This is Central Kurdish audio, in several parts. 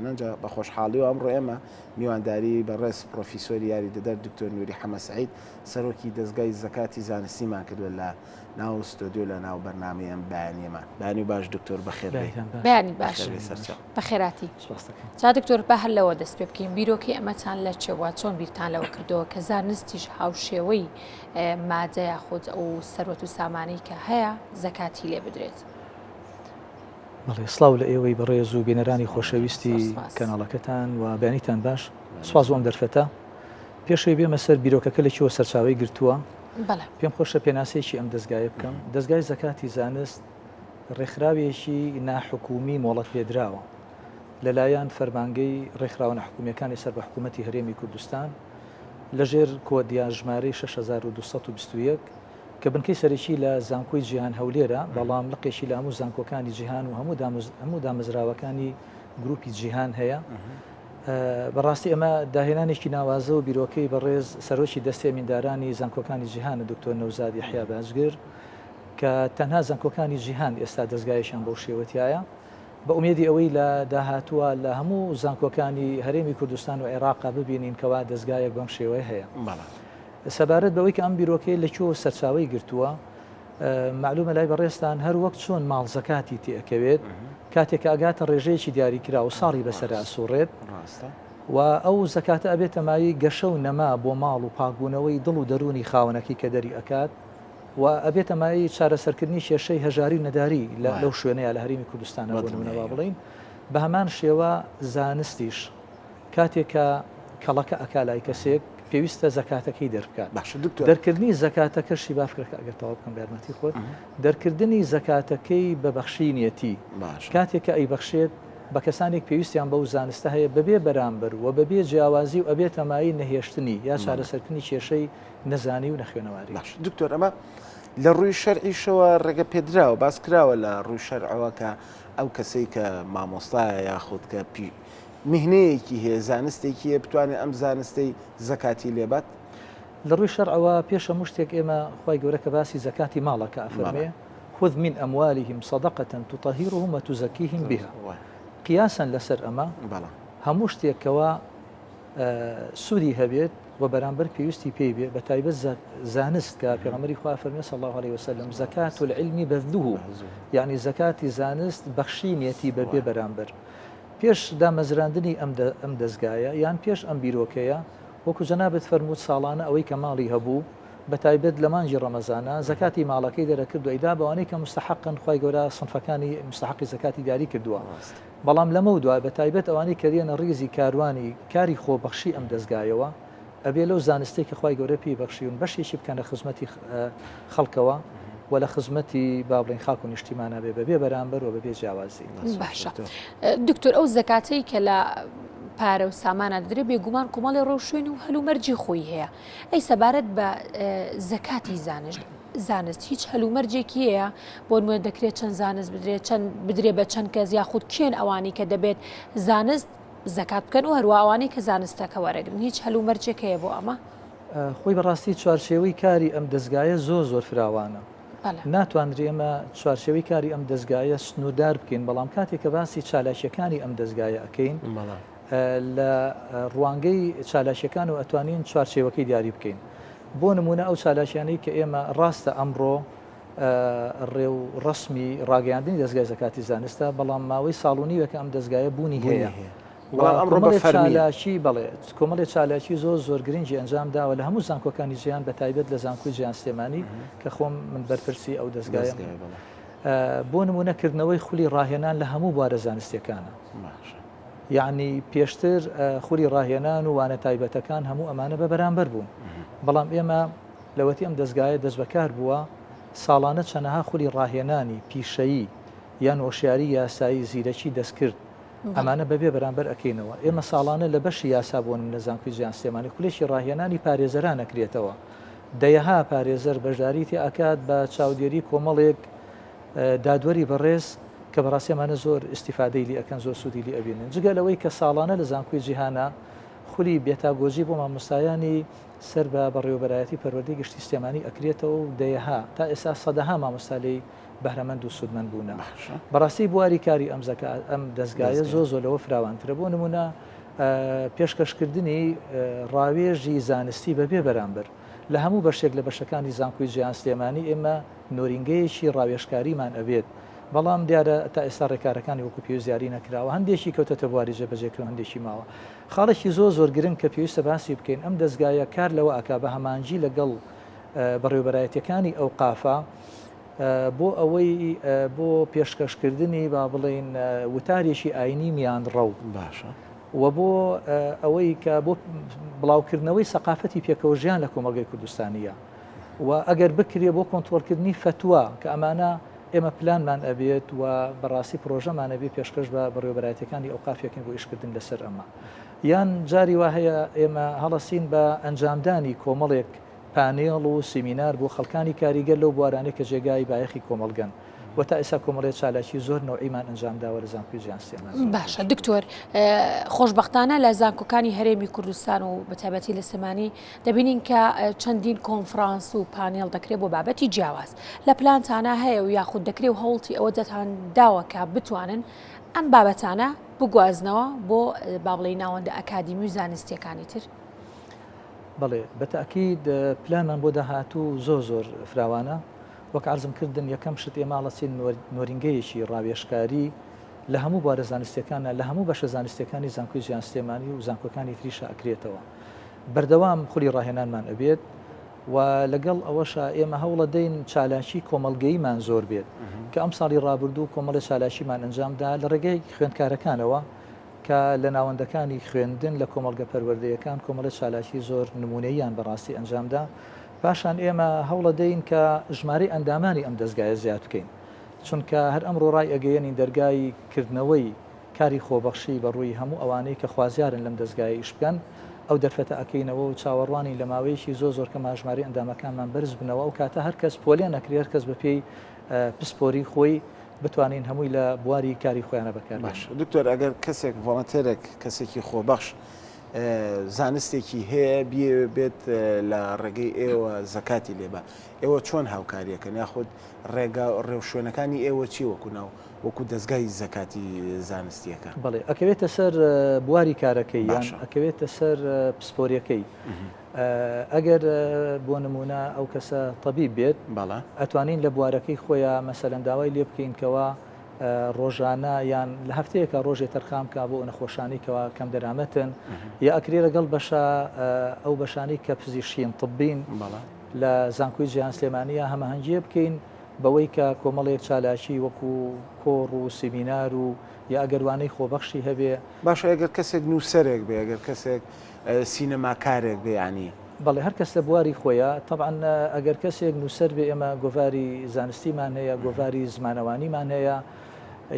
نەنجا بە خۆشحاڵی و ئەمڕۆ ئێمە میوانداری بەڕێز پرۆفیسۆری یاریدەدەر دکتۆر نووری حەمە سەعید سەرۆکی دەستگای زەکاتی زانستیمان کردووە لە ناو ستۆدیۆ لە ناو بەرنامەی ئەم بەیانیەمان. بانی و باش دکتۆر بەخێر بەیانی باش بەخێراتی. جا دکتۆر بە هەر لەوە دەست پێ بکەین بیرۆکەی ئەمەتان لە چێوە چۆن بیرتان لەوە کردەوە کە زانستیش هاوشێوەی مادە یاخود ئەو سەروەت و سامانەی کە هەیە زەکاتی لێ بدرێت. بەڵێ سڵاو لە ئێوەی بەڕێز و بینەرانی خۆشەویستی کەناڵەکەتان و بەیانیتان باش سواز وەم دەرفەتە پێشەوەی بێمە سەر بیرۆکەکە لەکیەوە سەرچاوی گرتووە. پێم خۆشە پێناسەیەکی ئەم دەستگایە بکەم. دەستگای زەکاتی زانست ڕێکخراوێکی ناحکومی مۆڵەت پێدراوە لەلایەن فەرمانگەی ڕێکخراوە ناحکومیەکانی سەر بە حکوومەتی هەرێمی کوردستان لەژێر کۆدیان ژمارەی 6221 کە بنکەی سەرەکی لە زانکۆی جیهان هەولێرە بەڵام لقێکی لە هەموو زانکۆکانی جیهان و هەموو دامەزراوەکانی گروپی جیهان هەیە. بەڕاستی ئەمە داهێنانێکی ناوازە و بیرۆکەی بەڕێز سەرۆکی دەستی ئەمیندارانی زانکۆکانی جیهانە دکتۆر نەوزاد یەحیا بازگر کە تەنها زانکۆکانی جیهان ئێستا دەستگایشان بەو شێوەتیایە بە ئومێدی ئەوەی لە داهاتووە لە هەموو زانکۆکانی هەرێمی کوردستان و عێراقا ببینین کەوا دەستگایەک بەم شێوەیە هەیە. سەبارەت بەوەی کە ئەم بیرۆکەی لەکوێوە سەرچاوی گرتووە معلومە لای بەڕێستان هەر وەک چۆن ماڵ زەکاتی تێکەوێت کاتێک ئاگاتە ڕێژەیەکی دیاریکرا و ساڵی بەسەرا سوڕێت و ئەو زەکاتە ئەبێتە مایی گەشە و نەما بۆ ماڵ و پاکبوونەوەی دڵ و دەرونی خاوەنەکەی کە دەری ئەکات و ئەبێتە مایی چارەسەرکردنی کێشەی هەژاری و نەداری لەو شوێنەیە لە هەرێمی کوردستانە بۆ نمونەوا بڵین. بە هەمان شێوە زانستیش کاتێکە کەڵەکە ئەکا لای کەسێک پێویستە زەکاتەکەی دەربکات. دەرکردنی زەکاتەکەشی بافرەکە ئەگەر تەواو بکەم بە یارمەتی خۆت دەرکردنی زەکاتەکەی بە بەخشینیەتی کاتێککە ئەی بەخشێت بە کەسانێک پێویستیان بەو زانستە هەیە بەبێ بەرامبەر و بەبێ جیاوازی و ئەبێتە مایی نەهێشتنی یا چارەسەرکردنی کێشەی نەزانی و نەخوێنەواری. دکتۆر ئەمە لە ڕووی شەرعیشەوە ڕێگە پێدراوە باس کراوە لە ڕووی شەرعەوە کە ئەو کەسەی کە مامۆستایە یاخود کە میهنەیەکی هەیە زانستێکی هەیە بتوانێت ئەم زانستەی زەکاتی لێبات. لە ڕووی شەرعەوە پێشە هەموو شتێک ئێمە خی گەورە کە باسی زەکاتی ماڵەکە ئەفەرمێ خذ من أموالهم صدقة تطهرهم وتزكيهم بها. قياسا لەسەر ئەمە هەموو شتێکەوە سوودی هەبێت و بەرامبەر پێویستی پێی بێ بە تایبەت زانست کە پێغەمبەری خوا فەرمێ صلی الله عليه وسلم زەکات العلم بذله یعنی زەکاتی زانست بەخشینیەتی بەبێ بەرامبەر. پێش دامەزراندنی ئەم دەستگایە یان پێش ئەم بیرۆکەیە وەکو جەنابەت فەرمووت ساڵانە ئەوەی کە ماڵی هەبوو بە تایبەت لە مانجی ڕەمەزانە زەکاتی ماڵەکەی دەرەکرد و ئیدا بەوانەی کە مستحقن خی گەورە سنفەکانی مستحقی زەکاتی دیاری کردووە. بەڵام لەمە دوای بە تایبەت ئەوانەی کە دێنە ڕیزی کاروانی کاری خۆبەخشی ئەم دەستگایەوە ئەبێ لەو زانستەی کە خی گەورە پێی بەخشیون بەشێکی بکەنە خزمەتی خەڵکەوە و لە خزمەتی با بڵین خاک و نیشتیمانە بێ بەبێ بەرامبەر و بەبێ جیاوازی. باشە دکتۆر ئەو زەکاتەی کە لە پارە و سامانە دەدرێت بێگومان کۆمەڵی ڕۆژشوێن و هەلومەرجی خۆی هەیە. ئەی سەبارەت بە زەکاتی زانست هیچ هەلومەرجێکی هەیە بۆ نمونە دەکرێت چەند زانست بدرێت چەند بدرێ بە چەند کەس یاخود کێن ئەوانی کە دەبێت زانست زەکات بکەن و هەروە ئەوانەی کە زانستەکە وەرەگرن هیچ هەلومەرجێک هەیە بۆ ئەمە؟ خۆی بەڕاستی چوارچێوەی کاری ئەم دەستگایە زۆر فراوانە. ناتوانندرێ ئێمە چوارچێوەی کاری ئەم دەستگایە سنووردار بکەین بەڵام کاتێک کە باسی چالاشیەکانی ئەم دەستگایە ئەەکەین لە ڕوانگەی چالاشیەکان و ئەتوانین چوارچێوەکەی دیاری بکەین. بۆ نمونە ئەو چالاشیانەی کە ئێمە ڕاستە ئەمڕۆ ڕێو ڕسمی ڕاگەیاندنی دەستگای زەکاتی زانستە بەڵام ماوەی ساڵونیوەکە ئەم دەستگایە بوونی هەیە چالاشی بڵێ کۆمەڵی چالاکی زۆر گرنگی ئەنجام داوە لە هەموو زانکۆکانی جیان بە تایبەت لە زانکۆی جیان سلێمانی کە خۆم من بەرپرسی ئەو دەستگایە بۆ نمونەکردنەوەی خولی ڕاهێنان لە هەموو بوارە زانستیەکانە. یعنی پێشتر خولی ڕاهێنان و وانە تایبەتەکان هەموو ئەمانە بە بەرامبەر بوون بەڵام ئێمە لەوەتی ئەم دەستگایە دەست بەکار بووە ساڵانە چەنەها خولی ڕاهێنانی پیشەیی یان هۆشیاری یاسایی زیرەکی دەستکرد ئەمانە بەبێ بەرامبەر ئەەکەینەوە. ئێمە ساڵانە لە بەشی یاسا بۆن لە زانکۆی جیهان سلێمانی خولێکی ڕاهێنانی پارێزەران ئەکرێتەوە دەیەها پارێزەر بەشداری تێ ئەکات بە چاودێری کۆمەڵێک دادوەری بەڕێز کە بەڕاستی ئەمانە زۆر ئیستیفادەی لی ئەکەن زۆر سوودی لی ئەبینن جگە لەوەی کە ساڵانە لە زانکۆی جیهانە خولی بێتاگۆجی بۆ مامۆستایانی سەر بە بەڕێوەبەرایەتی پەروەردەی گشتی سلێمانی ئەکرێتەوە و دەیەها تا ئێستا سەدەها مامۆستا لێی بەهرەمەند و سودمەند بوونە. بەڕاستی بواری کاری ئەم دەستگایە زۆر لەوە فراوانترە. بۆ نمونە پێشکەشکردنی ڕاوێژی زانستی بەبێ بەرامبەر لە هەموو بەشێک لە بەشەکانی زانکۆی جیهان سلێمانی ئێمە نۆرینگەیەکی ڕاوێژکاریمان ئەبێت، بەڵام دیارە تا ئێستا ڕێکارەکانی وەکو پێویست یاری نەکراوە، هەندێکی کەوتەتە بواری جێبەجێکردن، هەندێکی ماوە. خاڵێکی زۆر گرنگ کە پێویستە باسی بکەین ئەم دەستگایە کار لەوە ئاکا بە هەمانجی لەگەڵ بەڕێوەبەرایەتیەکانی ئەو قافە بۆ ئەوەی بۆ پێشکەشکردنی با بڵێن وتارێکی ئاینی میانڕەو باشە و بۆ ئەوەی کە بۆ بڵاوکردنەوەی سەقافەتی پێکەوە ژیان لە کۆمەلگەی کوردستانیە و ئەگەر بکرێ بۆ کۆنتڕۆلکردنی فتووە کە ئەمانە ئێمە پلانمان ئەبێت و بەڕاستی پرۆژەمان ئەبێت پێشکەش بە بەڕێوەبەرایەتیەکانی ئەو قافێکن بۆ ئیشکردن لەسەر ئەمە. یان جاری وا هەیە ئێمە هەڵەسین بە ئەنجامدانی کۆمەڵێک پانێڵ و سیمینار بۆ خەڵکانی کاریگەر لەو بوارانەی کە جێگای بایەخی کۆمەلگەن و تا ئێستا کۆمەڵێت چالاکی زۆر نەوعیمان ئەنجامداوە لە زانکۆی جیهان سلێمانی. باشە دکتۆر، خۆشبەختانە لە زانکۆکانی هەرێمی کوردستان و بەتایبەتی لە سلێمانی دەبینین کە چەندین کۆنفرانس و پانێڵ دەکرێت بۆ بابەتی جیاواز. لە پلانتانە هەیە و یاخود دەکرێت و هەوڵی ئەوە دەتان داوە کە بتوانن ئەم بابەتانە بگوازنەوە بۆ با بڵێ ناوەندە ئەکادیمی و زانستیەکانی تر؟ بەڵێ بەتەکید پلانمان بۆ داهاتوو زۆر فراوانە. وەک عرضم کردن یەکەم شت ئێمە هەڵەسین نۆرینگەیەکی ڕاوێژکاری لە هەموو بوارە زانستیەکانە لە هەموو بەشە زانستیەکانی زانکۆی جیهان سلێمانی و زانکۆکانی تریشە ئەکرێتەوە. بەردەوام خولی ڕاهێنانمان ئەبێت و لەگەڵ ئەوەشە ئێمە هەوڵە دەین چالاکی کۆمەلگەیمان زۆر بێت کە ئەم ساڵی ڕابردوو کۆمەڵە چالاشیمان ئەنجامدا لە ڕێگەی خوێندکارەکانەوە کە لە ناوەندەکانی خوێندن لە کۆمەلگە پەروەردەیەکان کۆمەڵە چالاکی زۆر نمونەیان بەڕاستی ئەنجامدا. پاشان ئێمە هەوڵە دەین کە ژمارەی ئەندامانی ئەم دەستگایە زیاد بکەین، چونکە هەر ئەمڕۆ ڕای ئەگەیەنی دەرگای کردنەوەی کاری خۆبەخشی بە ڕووی هەموو ئەوانەی کە خوازیارن لەم دەستگای ئیش بکەن ئەو دەرفەتە ئەکەینەوە و چاوەڕوانی لە ماوەیەکی زۆر کە ژمارەی ئەندامەکانمان بەرز بنەوە و کاتە هەر کەس پۆلیان نەکرێت، هەر کەس بە پێی پسپۆری خۆی بتوانین هەمووی لە بواری کاری خۆیانە بەکار. باش دکتۆر، ئەگەر کەسێک ڤۆڵەنتێرێک کەسێکی خۆبەخش زانستێکی هەیە بێت لە ڕێگەی ئێوە زەکاتی لێبە، ئێوە چۆن هاوکاریەکەن یاخود ڕێگا ڕێوشوێنەکانی ئێوە چی وەکو دەستگای زەکاتی زانستیەکە؟ بەڵێ ئەکەوێتە سەر بواری کارەکەی یان ئەکەوێتە سەر پسپۆریەکەی. ئەگەر بۆ نمونە ئەو کەسە تەبیب بێت ئەتوانین لە بوارەکەی خۆیان مەسەلەن داوای لێ بکەینکەوە ڕۆژانە یان لە هەفتەیەکە ڕۆژێ تەرخام کا بۆ نەخۆشانیکەوە کەم دەرامەتن یا ئەکرێ لەگەڵ بەشە ئەو بەشانی کە پزیشکین طبین لە زانکۆی جیهان سلێمانیە هەمەهەنگیە بکەین بەوەی کە کۆمەڵێک چالاشی وەکو کۆڕ و سیمینار و یا ئەگەروانەی خۆبەخشی هەبێ. باشە ئەگەر کەسێک نووسەرێک بێ، ئەگەر کەسێک سینەماکارێک بێ ینی بەڵێ هەر کەس لە بواری خۆیە طبعاً ئەگەر کەسێک نووسەر بێ ئێمە گۆڤاری زانستیمان هەیە، گۆڤاری زمانەوانیمان هەیە،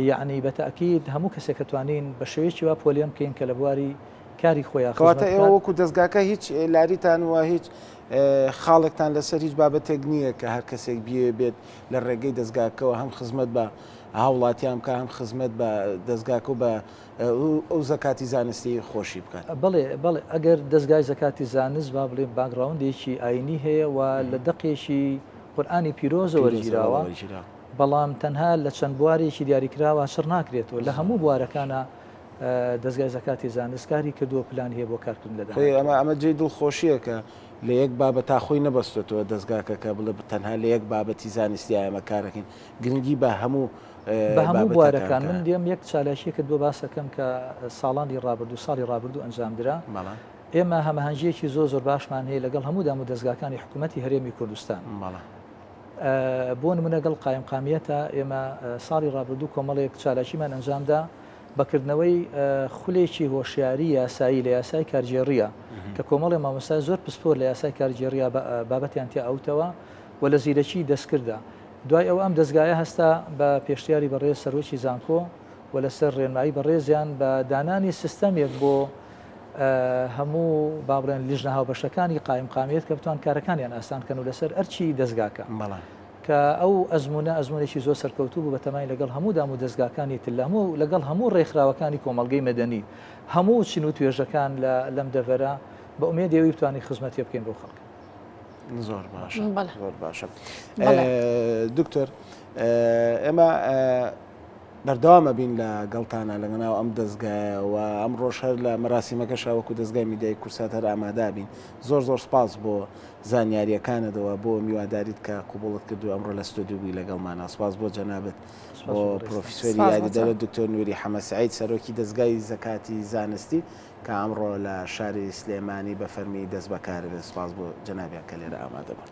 یعنی بەتەکید هەموو کەسێک توانین بە شێوەیەکی وا پۆلیۆم بکەین کە لە بواری کاری خۆیان. کەواتە ئێوە وەکو دەستگاکە هیچ لاریتان وە هیچ خاڵێکتان لەسەر هیچ بابەتێک نییە کە هەر کەسێک بێت لە ڕێگەی دەستگاکەوە هەم خزمەت بە هاوڵاتیان بکە هەم خزمەت بە دەستگاکە و بە ئەو زەکاتی زانستی خۆشی بکات. بەڵێ ئەگەر دەستگای زەکاتی زانست با بڵێ باگراوندێکی ئاینی هەیە و لە دەقێکی قورئانی پیرۆزە وەرگیراوە، بەڵام تەنها لە چەند بوارێکی دیاریکراوە شڕ ناکرێتەوە لە هەموو بوارەکانە دەستگای زەکاتی زانستکاری کردووە پلان هەیە بۆ کارکردن لەدا. ئەمە جێی دڵخۆشیە کە لە یەک بابەت تا خۆی نەبەستێتەوە دەستگاکە کە بڵێ تەنها لە یەک بابەتی زانستی ئەمە کارەکەین، گرنگی بە هەموو بوارەکان. من دێم یەک چالاشیەکە دۆ باسەکەم کە ساڵانی ڕابردوو ساڵی ڕابردوو ئەنجامدرا. ئێمە هەمەهەنگیەکی زۆر باشمان هەیە لەگەڵ هەموو دام و دەستگاکانی حکوومەتی هەرێمی کوردستان. بۆ نمونەگەڵ قایمقامیەتە ئێمە ساڵی ڕابردوو کۆمەڵێک چالاشیمان ئەنجامدا بەکردنەوەی خولێکی هۆشیاری یاسایی لە یاسای کارژێڕیە کە کۆمەڵی مامۆستای زۆر پسپۆر لە یاسای کارژێڕیە بابەتیان تیا ئەوتەوە و لە زیرەکی دەستکردە. دوای ئەو ئەم دەستگایە هەستا بە پێشتیاری بەڕێز سەرۆکی زانکۆ و لەسەر ڕێنمایی بەڕێزیان بە دانانی سیستەمێک بۆ هەموو بابڕێن لیژنە هاوبەشەکانی قایمقامیەت کە بتوان کارەکانیان ئاسانکەن و لەسەر ئەرچی دەستگاکە کە ئەو ئەزمونێکی زۆر سەرکەوتوو بوو بە تەمای لەگەڵ هەموو دام و دەستگاکانی تر لەگەڵ هەموو ڕێکخراوەکانی کۆمەلگەی مەدەنی هەموو چین و توێژەکان لەم دەڤەرە بە ئومێدەوەی بتوانانی خزمەتی بکەین بۆ خەڵک. زۆر باشە بەڵێ. زۆر باشە بەڵێ. دکتۆر ئێمە بەردەوامە بین لە گەڵتانە لەگەناو ئەم دەستگایەوە ئەم ڕۆژ هەر لە مەراسیمەکەشا وەکو دەستگای میدیای کورسات هەر ئامادا بین زۆر سپاس بۆ زانیاریەکانەوە بۆ میواداریت کە قوبوڵت کردو ئەمڕۆ لە ستۆدیو بووی لەگەڵمانە سپاس بۆ جەنابەت بۆ پرۆفیسۆری یادیدەرە دکتۆر نووری حەمەسعید سەرۆکی دەستگای زەکاتی زانستی کە ئەمڕۆ لە شاری سلێمانی بە فەرمی دەست بەکارە سپاس بۆ جەنابیان کە لێرە ئامادە بن.